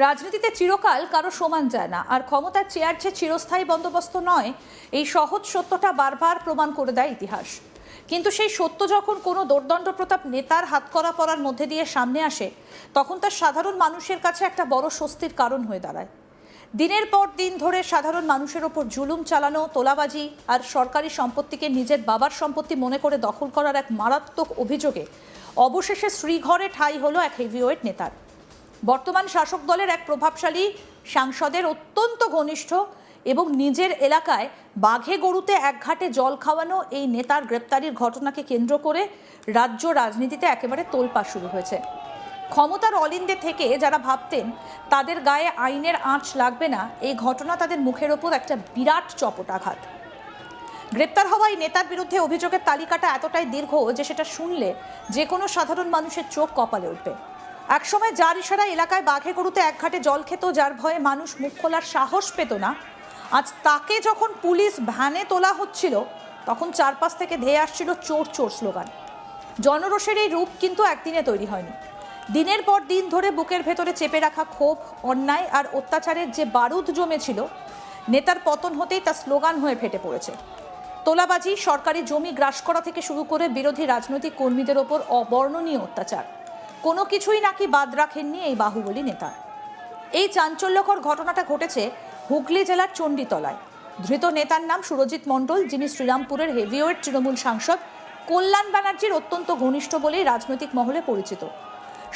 রাজনীতিতে চিরকাল কারো সমান যায় না, আর ক্ষমতার চেয়ার যে চিরস্থায়ী বন্দোবস্ত নয়, এই সহজ সত্যটা বারবার প্রমাণ করে দেয় ইতিহাস। কিন্তু সেই সত্য যখন কোনো দোর্দণ্ড প্রতাপ নেতার হাতকড়া পরার মধ্যে দিয়ে সামনে আসে, তখন তার সাধারণ মানুষের কাছে একটা বড় স্বস্তির কারণ হয়ে দাঁড়ায়। দিনের পর দিন ধরে সাধারণ মানুষের ওপর জুলুম চালানো, তোলাবাজি আর সরকারি সম্পত্তিকে নিজের বাবার সম্পত্তি মনে করে দখল করার এক মারাত্মক অভিযোগে অবশেষে শ্রীঘরে ঠাঁই হলো এক হেভিওয়েট নেতার। বর্তমান শাসক দলের এক প্রভাবশালী সাংসদের অত্যন্ত ঘনিষ্ঠ এবং নিজের এলাকায় বাঘে গরুতে একঘাটে জল খাওয়ানো এই নেতার গ্রেপ্তারির ঘটনাকে কেন্দ্র করে রাজ্য রাজনীতিতে একেবারে তোলপাড় শুরু হয়েছে। ক্ষমতার অলিন্দে থেকে যারা ভাবতেন তাদের গায়ে আইনের আঁচ লাগবে না, এই ঘটনা তাদের মুখের ওপর একটা বিরাট চপটাঘাত। গ্রেপ্তার হওয়া এই নেতার বিরুদ্ধে অভিযোগের তালিকাটা এতটাই দীর্ঘ যে সেটা শুনলে যে কোনো সাধারণ মানুষের চোখ কপালে উঠবে। একসময় যার ইশারা এলাকায় বাঘে গরুতে একঘাটে জল খেত, যার ভয়ে মানুষ মুখ খোলার সাহস পেত না, আজ তাকে যখন পুলিশ ভ্যানে তোলা হচ্ছিল তখন চারপাশ থেকে ধেয়ে আসছিল চোর চোর স্লোগান। জনরোষের এই রূপ কিন্তু একদিনে তৈরি হয়নি। দিনের পর দিন ধরে বুকের ভেতরে চেপে রাখা ক্ষোভ, অন্যায় আর অত্যাচারের যে বারুদ জমেছিল, নেতার পতন হতেই তা স্লোগান হয়ে ফেটে পড়েছে। তোলাবাজি, সরকারি জমি গ্রাস করা থেকে শুরু করে বিরোধী রাজনৈতিক কর্মীদের ওপর অবর্ণনীয় অত্যাচার, কোনো কিছুই নাকি বাদ রাখেননি এই বাহুবলী নেতা। এই চাঞ্চল্যকর ঘটনাটা ঘটেছে হুগলি জেলার চণ্ডীতলায়। ধৃত নেতার নাম সুরজিৎ মণ্ডল, যিনি শ্রীরামপুরের হেভিওয়েট তৃণমূল সাংসদ কল্যাণ ব্যানার্জির অত্যন্ত ঘনিষ্ঠ বলেই রাজনৈতিক মহলে পরিচিত।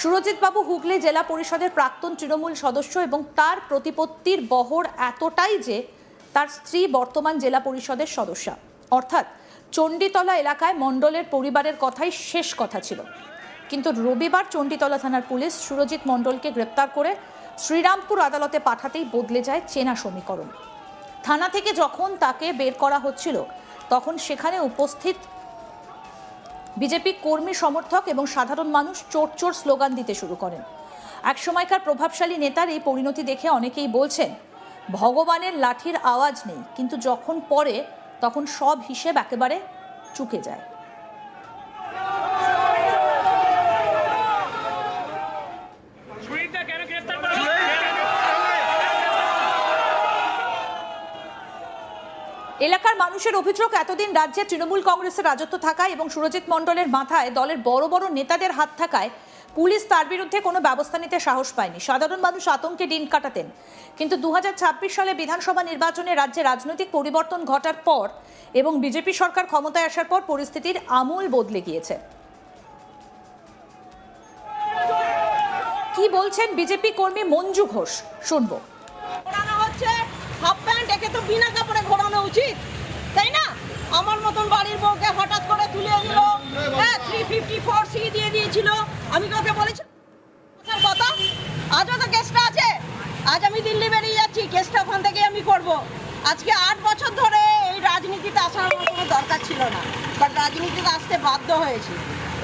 সুরজিৎ বাবু হুগলি জেলা পরিষদের প্রাক্তন তৃণমূল সদস্য এবং তার প্রতিপত্তির বহর এতটাই যে তার স্ত্রী বর্তমান জেলা পরিষদের সদস্যা। অর্থাৎ চণ্ডীতলা এলাকায় মণ্ডলের পরিবারের কথাই শেষ কথা ছিল। কিন্তু রবিবার চণ্ডীতলা থানার পুলিশ সুরজিৎ মণ্ডলকে গ্রেপ্তার করে শ্রীরামপুর আদালতে পাঠাতেই বদলে যায় চেনা সমীকরণ। থানা থেকে যখন তাকে বের করা হচ্ছিল তখন সেখানে উপস্থিত বিজেপি কর্মী সমর্থক এবং সাধারণ মানুষ চোর চোর স্লোগান দিতে শুরু করেন। এক সময়কার প্রভাবশালী নেতার এই পরিণতি দেখে অনেকেই বলছেন, ভগবানের লাঠির আওয়াজ নেই, কিন্তু যখন পড়ে তখন সব হিসেব একেবারে চুকে যায়। এলাকার মানুষের অভিযোগ, এতদিন রাজ্যে তৃণমূল কংগ্রেসের রাজত্ব থাকায় এবং সুরজিৎ মণ্ডলের মাথায় দলের বড় বড় নেতাদের হাত থাকায় পুলিশ তার বিরুদ্ধে কোনো ব্যবস্থা নিতে সাহস পায়নি। সাধারণ মানুষ আতঙ্কে দিন কাটাতেন। কিন্তু 2026 সালে বিধানসভা নির্বাচনে রাজ্যে রাজনৈতিক পরিবর্তন ঘটার পর এবং বিজেপি সরকার ক্ষমতায় আসার পর পরিস্থিতির আমূল বদলে গিয়েছে। কি বলছেন বিজেপি কর্মী মঞ্জু ঘোষ, শুনবো। হাফ প্যান্ট একে তো বিনা কাপড়ে ঘোরানো উচিত, তাই না? আমার মতন বাড়ির বউকে হঠাৎ করে তুলে দিল, 354C দিয়ে দিয়েছিল। আমি কাউকে বলেছি কথা? আজও তো কেসটা আছে। আজ আমি দিল্লি বেরিয়ে যাচ্ছি, কেসটা ওখান থেকে আমি করব। আজকে 8 বছর ধরে এই রাজনীতিতে আসার আমার কোনো দরকার ছিল না, বাট রাজনীতিতে আসতে বাধ্য হয়েছি।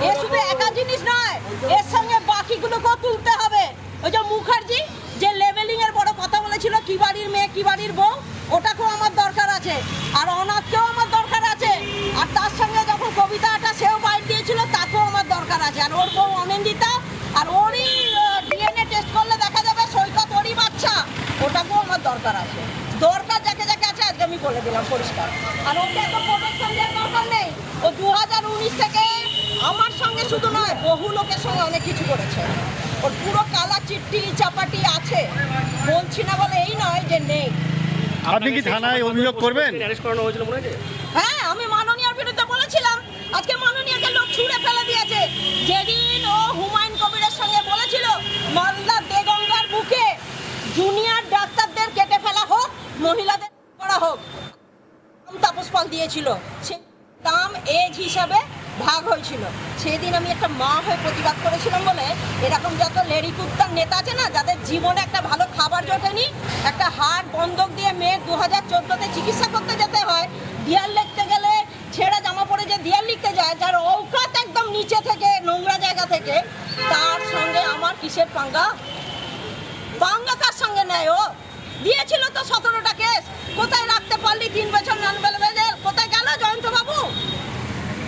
এ শুধু একা জিনিস নয়, এর সঙ্গে বাকিগুলোকেও তুলতে হবে। ওই যে মুখার্জি যে লেভেলিং এর বড় কথা বলেছিল, কি বাড়ির মেয়ে কি বাড়ির বউ, ওটাকেও আমার দরকার আছে। আর অনাথকেও আমার দরকার আছে। আর তার সঙ্গে যখন কবিতাটা সেও বাইর দিয়েছিল, তাকেও আমার দরকার আছে। আর ওর বউ অনিন্দিতা, আর ওরই ডিএনএ টেস্ট করলে দেখা যাবে সৈকত ওরই বাচ্চা, ওটাকেও আমার দরকার আছে। দরকার যাকে যাকে আছে আজকে আমি বলে দিলাম পরিষ্কার। আর ওকে তো প্রোটেকশন দেওয়ার দরকার নেই। ও 2019 থেকে আমার সঙ্গে শুধু নয়, বহু লোকের সঙ্গে অনেক কিছু করেছে। ওর পুরো কালা চিঠি চাপাটি আছে, বলছি না বলে এই নয় যে নেই। আপনি কি থানায় অভিযোগ করবেন? হ্যাঁ, আমি মাননীয়ার বিরুদ্ধে বলেছিলাম। আজকে মাননীয়াকে লোক ছুঁড়ে ফেলে দিয়েছে। যেদিন ও হুমায়ুন কবিরের সঙ্গে বলেছিল মালদা দেগঙ্গার বুকে জুনিয়র ডাক্তারদের কেটে ফেলা হোক, মহিলাদের করা হোক, তাপস পাল দিয়েছিল। সে দাম এজ হিসাবে ভাগ হয়েছিল। সেদিন আমি একটা মা হয়ে প্রতিবাদ করেছিলাম বলে এরকম যত লেডি কুত্তার নেতা আছে না, যাদের জীবনে একটা ভালো খাবার জোটেনি, একটা হাট বন্ধক দিয়ে মেয়ের 2014-তে চিকিৎসা করতে যেতে হয়, দেয়াল লিখতে গেলে ছেঁড়া জামা পরে যে দেয়াল লিখতে যায়, যার ঔকাত একদম নিচে থেকে, নোংরা জায়গা থেকে, তার সঙ্গে আমার কিসের পাঙ্গা? পাঙ্গা কার সঙ্গে নেয়? ও দিয়েছিল তো 17টা কেস। কোথায় রাখতে পারলি 3 বছর নন বেল? কোথায় গেল জয়ন্ত বাবু?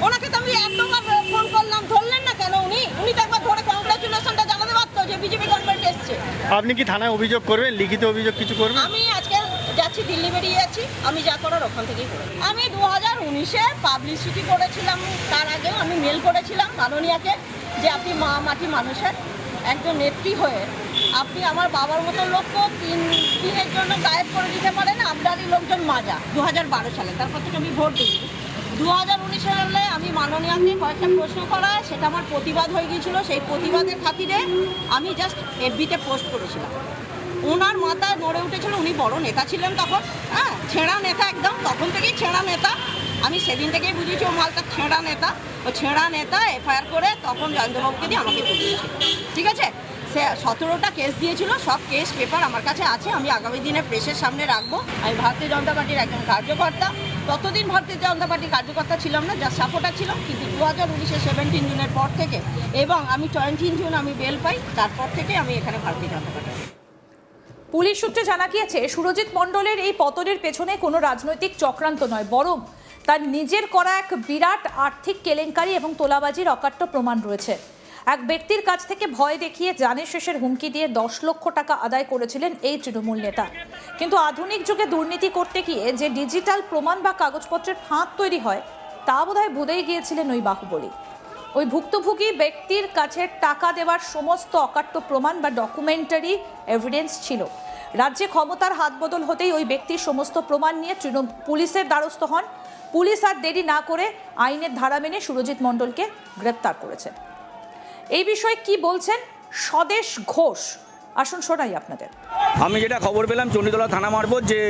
ওনাকে তো আমি একবার ফোন করলাম, ধরলেন না কেন? উনি তো একবার ধরে কংগ্রেচুলেশনটা জানাতে পারতো যে বিজেপি গভর্নমেন্ট এসছে। আপনি কি থানায় অভিযোগ করবেন, লিখিত অভিযোগ কিছু করবেন? আমি আজকে যাচ্ছি, দিল্লি বেরিয়ে যাচ্ছি, আমি যা করার ওখান থেকেই করব। আমি 2019-এ পাবলিসিটি করেছিলাম, তার আগেও আমি মেল করেছিলাম মাননীয়াকে যে আপনি মা মাটি মানুষের একজন নেত্রী হয়ে আপনি আমার বাবার মতো লোককে দিনের জন্য গায়েব করে দিতে পারেন, আপনারই লোকজন মাজা। 2012 সালে, তারপর থেকে আমি ভোট দিই। 2019 সালে আমি মাননীয়াকে কয়েকটা প্রশ্ন করা, সেটা আমার প্রতিবাদ হয়ে গিয়েছিল। সেই প্রতিবাদের খাতিরে আমি জাস্ট এফবিতে পোস্ট করেছিলাম। ওনার মাথায় নড়ে উঠেছিল, উনি বড় নেতা ছিলেন তখন, হ্যাঁ, ছেঁড়া নেতা একদম, তখন থেকেই ছেঁড়া নেতা। আমি সেদিন থেকেই বুঝেছি ও মালটা ছেঁড়া নেতা। ও ছেঁড়া নেতা এফআইআর করে তখন জয়ন্তবাবুকে দিয়ে আমাকে তুলিয়েছিল, ঠিক আছে। সে 17টা কেস দিয়েছিল, সব কেস পেপার আমার কাছে আছে, আমি আগামী দিনে প্রেসের সামনে রাখবো। আমি ভারতীয় জনতা পার্টির একজন কার্যকর্তা, ততদিন ভারতীয় জনতা পার্টির কার্যকর্তা ছিলাম না, যা সাপোর্টার ছিলাম। কিন্তু 2019-এ 17 জুনের পর থেকে, এবং আমি 20 জুন আমি বেল পাই, তারপর থেকে আমি এখানে ভারতীয় জনতা পার্টি। পুলিশ সূত্রে জানা গিয়েছে সুরজিৎ মণ্ডলের এই পতনের পেছনে কোনো রাজনৈতিক চক্রান্ত নয়, বরং তার নিজের করা এক বিরাট আর্থিক কেলেঙ্কারি এবং তোলাবাজির অকাট্য প্রমাণ রয়েছে। এক ব্যক্তির কাছ থেকে ভয় দেখিয়ে জানের শেষের হুমকি দিয়ে 10 লক্ষ টাকা আদায় করেছিলেন এই তৃণমূল নেতা। কিন্তু আধুনিক যুগে দুর্নীতি করতে গিয়ে যে ডিজিটাল প্রমাণ বা কাগজপত্রের ফাঁদ তৈরি হয়, তা বোধহয় ভুলেই গিয়েছিলেন ওই বাহুবলী। ওই ভুক্তভোগী ব্যক্তির কাছে টাকা দেওয়ার সমস্ত অকাট্য প্রমাণ বা ডকুমেন্টারি এভিডেন্স ছিল। রাজ্যে ক্ষমতার হাত বদল হতেই ওই ব্যক্তির সমস্ত প্রমাণ নিয়ে পুলিশের দ্বারস্থ হন। পুলিশ আর দেরি না করে আইনের ধারা মেনে সুরজিৎ মণ্ডলকে গ্রেপ্তার করেছে। এই বিষয়ে কি বলছেন স্বদেশ ঘোষ, আসুন শোনাই আপনাদের। আমি যেটা খবর পেলাম চণ্ডীতলা থানা মারফত, যে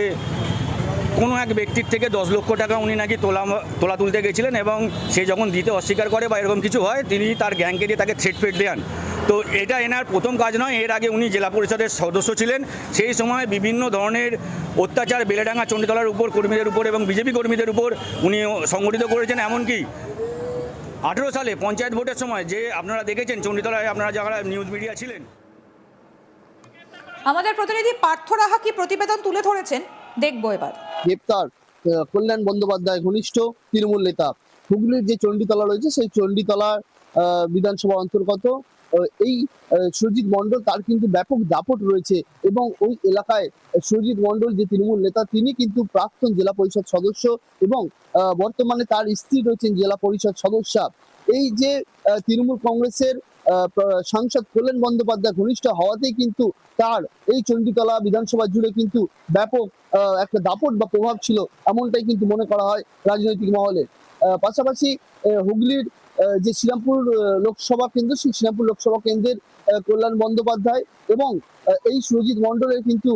কোনো এক ব্যক্তির থেকে 10 লক্ষ টাকা উনি নাকি তোলা তুলতে গেছিলেন, এবং সে যখন দিতে অস্বীকার করে বা এরকম কিছু হয়, তিনি তার গ্যাংকে দিয়ে তাকে থ্রেট ফেট দেন। তো এটা এনার প্রথম কাজ নয়, এর আগে উনি জেলা পরিষদের সদস্য ছিলেন। সেই সময় বিভিন্ন ধরনের অত্যাচার বেলেডাঙ্গা চণ্ডীতলার উপর, কর্মীদের উপর এবং বিজেপি কর্মীদের উপর উনি সংগঠিত করেছেন। এমনকি 18 সালে পঞ্চায়েত ভোটের সময়, যে আপনারা দেখেছেন চণ্ডীতলায়, আপনারা যারা নিউজ মিডিয়া ছিলেন। আমাদের প্রতিনিধি পার্থ রাহা কি প্রতিবেদন তুলে ধরেছেন, দেখবো এবার। গ্রেপ্তার কল্যাণ বন্দ্যোপাধ্যায় ঘনিষ্ঠ তৃণমূল নেতা। হুগলির যে চণ্ডীতলা রয়েছে, সেই চণ্ডীতলা বিধানসভা অন্তর্গত এই সুরজিৎ মণ্ডল, তার কিন্তু ব্যাপক দাপট রয়েছে। এবং ওই এলাকায় সুরজিৎ মণ্ডল যে তৃণমূল নেতা, তিনি কিন্তু প্রাক্তন জেলা পরিষদ সদস্য, এবং বর্তমানে তার স্ত্রী রয়েছেন জেলা পরিষদ সদস্যা। এই যে তৃণমূল কংগ্রেসের সাংসদ কল্যাণ বন্দ্যোপাধ্যায় ঘনিষ্ঠ হওয়াতেই কিন্তু তার এই চণ্ডীতলা বিধানসভা জুড়ে কিন্তু ব্যাপক একটা দাপট বা প্রভাব ছিল, এমনটাই কিন্তু মনে করা হয় রাজনৈতিক মহলে। পাশাপাশি হুগলির যে শ্রীরামপুর লোকসভা কেন্দ্র, সেই শ্রীরামপুর লোকসভা কেন্দ্রের কল্যাণ বন্দ্যোপাধ্যায় এবং এই সুরজিৎ মণ্ডলের কিন্তু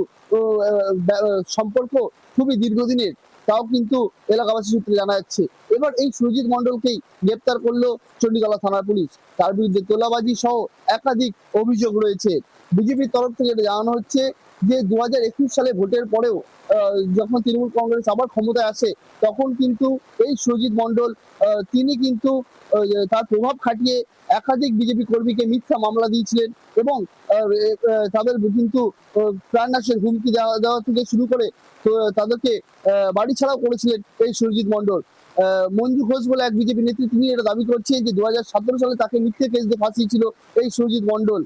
সম্পর্ক খুবই দীর্ঘদিনের, তাও কিন্তু এলাকাবাসী সূত্রে জানা যাচ্ছে। এবার এই সুরজিৎ মণ্ডলকেই গ্রেপ্তার করলো চণ্ডীতলা থানার পুলিশ। তার বিরুদ্ধে তোলাবাজি সহ একাধিক অভিযোগ রয়েছে। বিজেপির তরফ থেকে জানানো হচ্ছে যে 2021 সালে ভোটের পরেও যখন তৃণমূল কংগ্রেস আবার ক্ষমতায় আসে, তখন কিন্তু এই সুরজিৎ মণ্ডল তিনি কিন্তু তার প্রভাব খাটিয়ে একাধিক বিজেপি কর্মীকে মিথ্যা মামলা দিয়েছিলেন, এবং তাদের কিন্তু প্রাণনাশের হুমকি দেওয়া থেকে শুরু করে তাদেরকে বাড়ি ছাড়াও করেছিলেন এই সুরজিৎ মণ্ডল। মঞ্জু ঘোষ বলে এক বিজেপি নেত্রী, তিনি এটা দাবি করছেন যে 2017 সালে তাকে মিথ্যে কেস দিয়ে ফাঁসিয়েছিল এই সুরজিৎ মণ্ডল।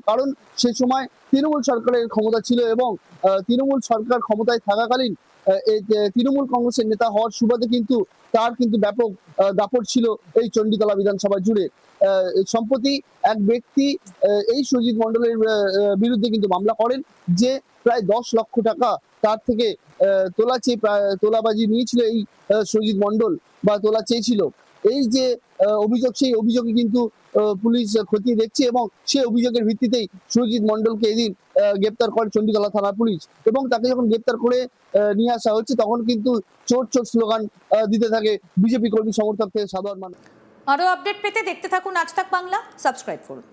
কারণ সে সময় তৃণমূল সরকারের ক্ষমতা ছিল, এবং তৃণমূল সরকার ক্ষমতায় থাকাকালীন তৃণমূল কংগ্রেসের নেতা হওয়ার সুবাদে কিন্তু তার কিন্তু ব্যাপক দাপট ছিল এই চণ্ডীতলা বিধানসভা জুড়ে। সম্প্রতি এক ব্যক্তি এই সুরজিৎ মণ্ডলের বিরুদ্ধে কিন্তু মামলা করেন, যে প্রায় 10 লক্ষ টাকা তার থেকে তোলাবাজি নিয়েছিল এই সুরজিৎ মণ্ডল, বা তোলা চেয়েছিল। এই যে অভিযোগ, সেই অভিযোগে কিন্তু পুলিশ খতিয়ে দেখছে, এবং সেই অভিযোগের ভিত্তিতেই সুরজিৎ মণ্ডলকে এদিন গ্রেপ্তার করে চণ্ডীতলা থানার পুলিশ। এবং তাকে যখন গ্রেপ্তার করে নিয়ে আসা হচ্ছে, তখন কিন্তু চোর চোর স্লোগান দিতে থাকে বিজেপি কর্মী সমর্থক থেকে সাধারণ মানুষ। আরো আপডেট পেতে দেখতে থাকুন আজ তাক বাংলা, সাবস্ক্রাইব করুন।